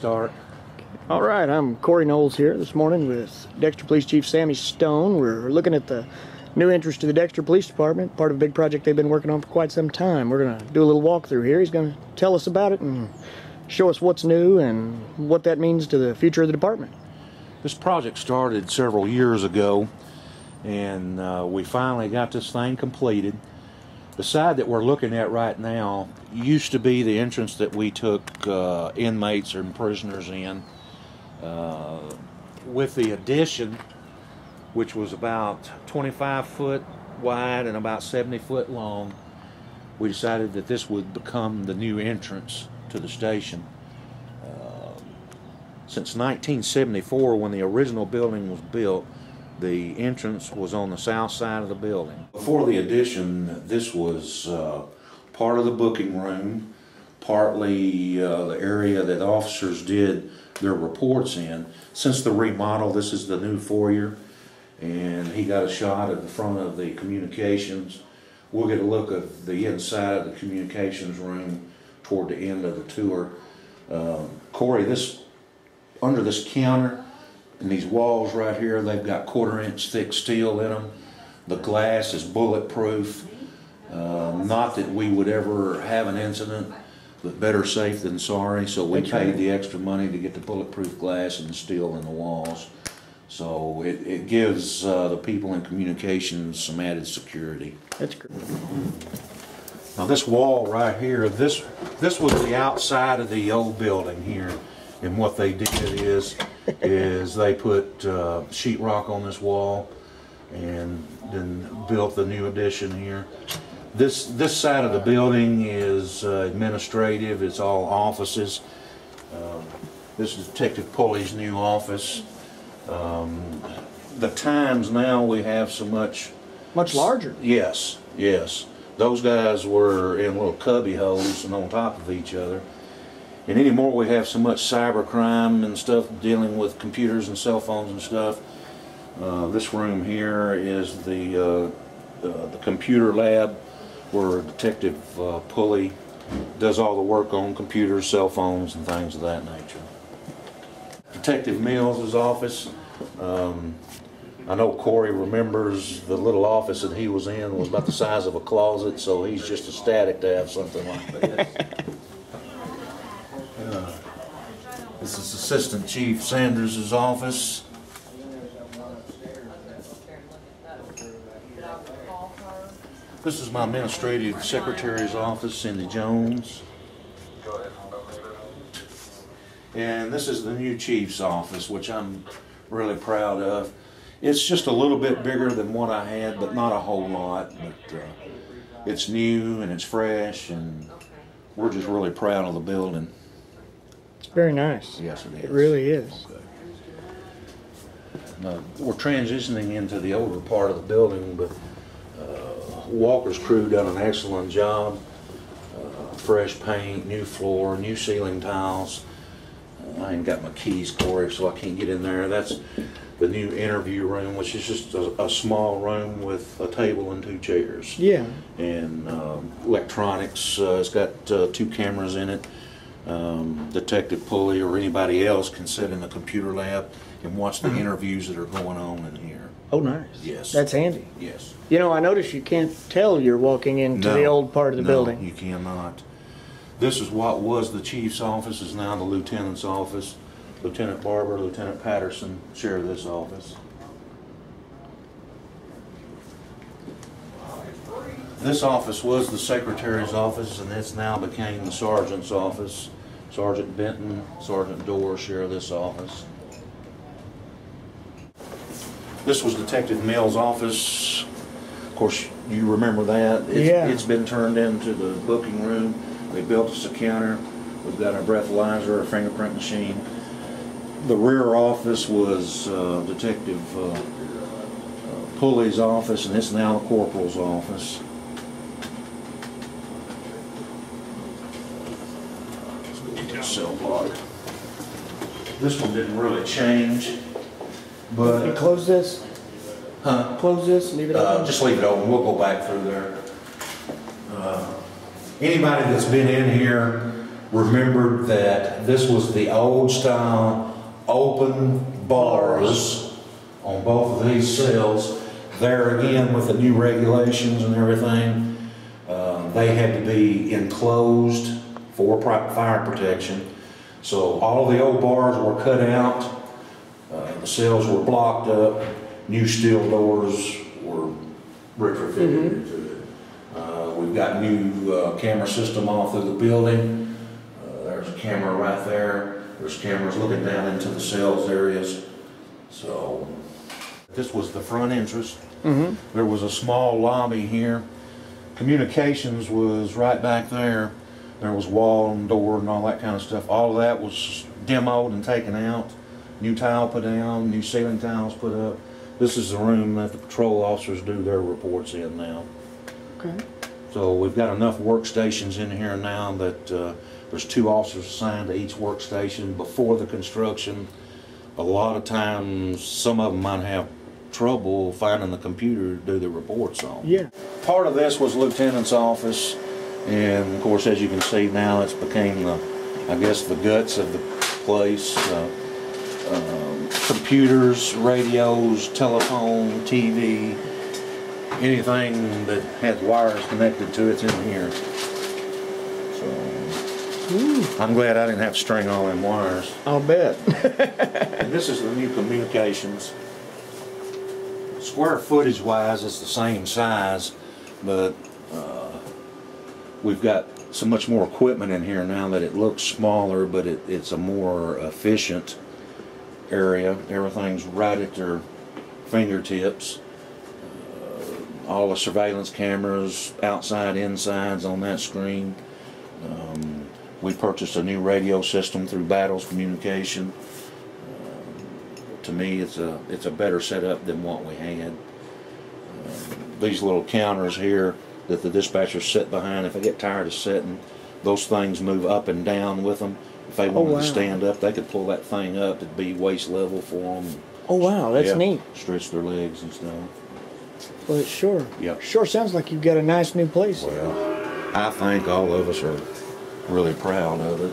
start. All right, I'm Corey Knowles here this morning with Dexter Police Chief Sammy Stone. We're looking at the new entrance to the Dexter Police Department, part of a big project they've been working on for quite some time. We're going to do a little walkthrough here. He's going to tell us about it and show us what's new and what that means to the future of the department. This project started several years ago, and we finally got this thing completed. The side that we're looking at right now used to be the entrance that we took inmates and prisoners in. With the addition, which was about 25 foot wide and about 70 foot long, we decided that this would become the new entrance to the station. Since 1974, when the original building was built, the entrance was on the south side of the building. Before the addition, this was part of the booking room, partly the area that officers did their reports in. Since the remodel, this is the new foyer, and he got a shot at the front of the communications. We'll get a look at the inside of the communications room toward the end of the tour. Corey, under this counter and these walls right here, they've got 1/4 inch thick steel in them. The glass is bulletproof. Not that we would ever have an incident, but better safe than sorry. So we paid the extra money to get the bulletproof glass and the steel in the walls. So it gives the people in communications some added security. That's great. Now this wall right here, this was the outside of the old building here. And what they did is they put sheetrock on this wall and then built the new addition here. This side of the building is administrative. It's all offices. This is Detective Pulley's new office. The times now we have so much larger. Yes, yes. Those guys were in little cubby holes and on top of each other. And anymore we have so much cyber crime and stuff dealing with computers and cell phones and stuff. This room here is the computer lab where Detective Pulley does all the work on computers, cell phones, and things of that nature. Detective Mills' office. I know Corey remembers the little office that he was in was about the size of a closet, so he's just ecstatic to have something like that. This is Assistant Chief Sanders' office. This is my administrative secretary's office, Cindy Jones. And this is the new chief's office, which I'm really proud of. It's just a little bit bigger than what I had, but not a whole lot. But it's new and it's fresh, and we're just really proud of the building. It's very nice. Yes, it is. It really is. Now, we're transitioning into the older part of the building, but Walker's crew done an excellent job. Fresh paint, new floor, new ceiling tiles. I ain't got my keys, Corey, so I can't get in there. That's the new interview room, which is just a small room with a table and 2 chairs. Yeah. And electronics. It's got 2 cameras in it. Detective Pulley or anybody else can sit in the computer lab and watch the interviews that are going on in here. Oh, nice. Yes. That's handy. Yes. You know, I notice you can't tell you're walking into the old part of the building. No, you cannot. This is what was the chief's office, is now the lieutenant's office. Lieutenant Barber, Lieutenant Patterson share this office. This office was the secretary's office, and it's now became the sergeant's office. Sergeant Benton, Sergeant Dorr share this office. This was Detective Mills' office. Of course, you remember that. It's been turned into the booking room. They built us a counter. We've got a breathalyzer, a fingerprint machine. The rear office was Detective Pulley's office, and it's now the corporal's office. Cell block. This one didn't really change, but You close this? Huh? Close this, leave it open? Just leave it open. We'll go back through there. Anybody that's been in here remembered that this was the old style open bars on both of these cells. There again, with the new regulations and everything, they had to be enclosed for fire protection. So all the old bars were cut out, the cells were blocked up, new steel doors were retrofitted into it. We've got new camera system all through the building. There's a camera right there. There's cameras looking down into the cells areas. So this was the front entrance. There was a small lobby here. Communications was right back there. There was wall and door and all that kind of stuff. All of that was demoed and taken out. New tile put down, new ceiling tiles put up. This is the room that the patrol officers do their reports in now. Okay. So we've got enough workstations in here now that there's 2 officers assigned to each workstation. Before the construction, a lot of times some of them might have trouble finding the computer to do the reports on. Yeah. Part of this was Lieutenant's office, and of course, as you can see now, it's became the, I guess, the guts of the place. Computers, radios, telephone, TV, anything that has wires connected to it's in here. So I'm glad I didn't have to string all them wires. I'll bet. And this is the new communications. Square footage wise, it's the same size, but we've got so much more equipment in here now that it looks smaller, but it's a more efficient area. Everything's right at their fingertips. All the surveillance cameras, outside, insides on that screen. We purchased a new radio system through Battles Communication. To me, it's a better setup than what we had. These little counters here that the dispatchers sit behind, if they get tired of sitting, those things move up and down with them. If they wanted to stand up, they could pull that thing up. It'd be waist level for them. Oh wow, that's neat. Stretch their legs and stuff. Well, it sure sounds like you've got a nice new place. Well, I think all of us are really proud of it.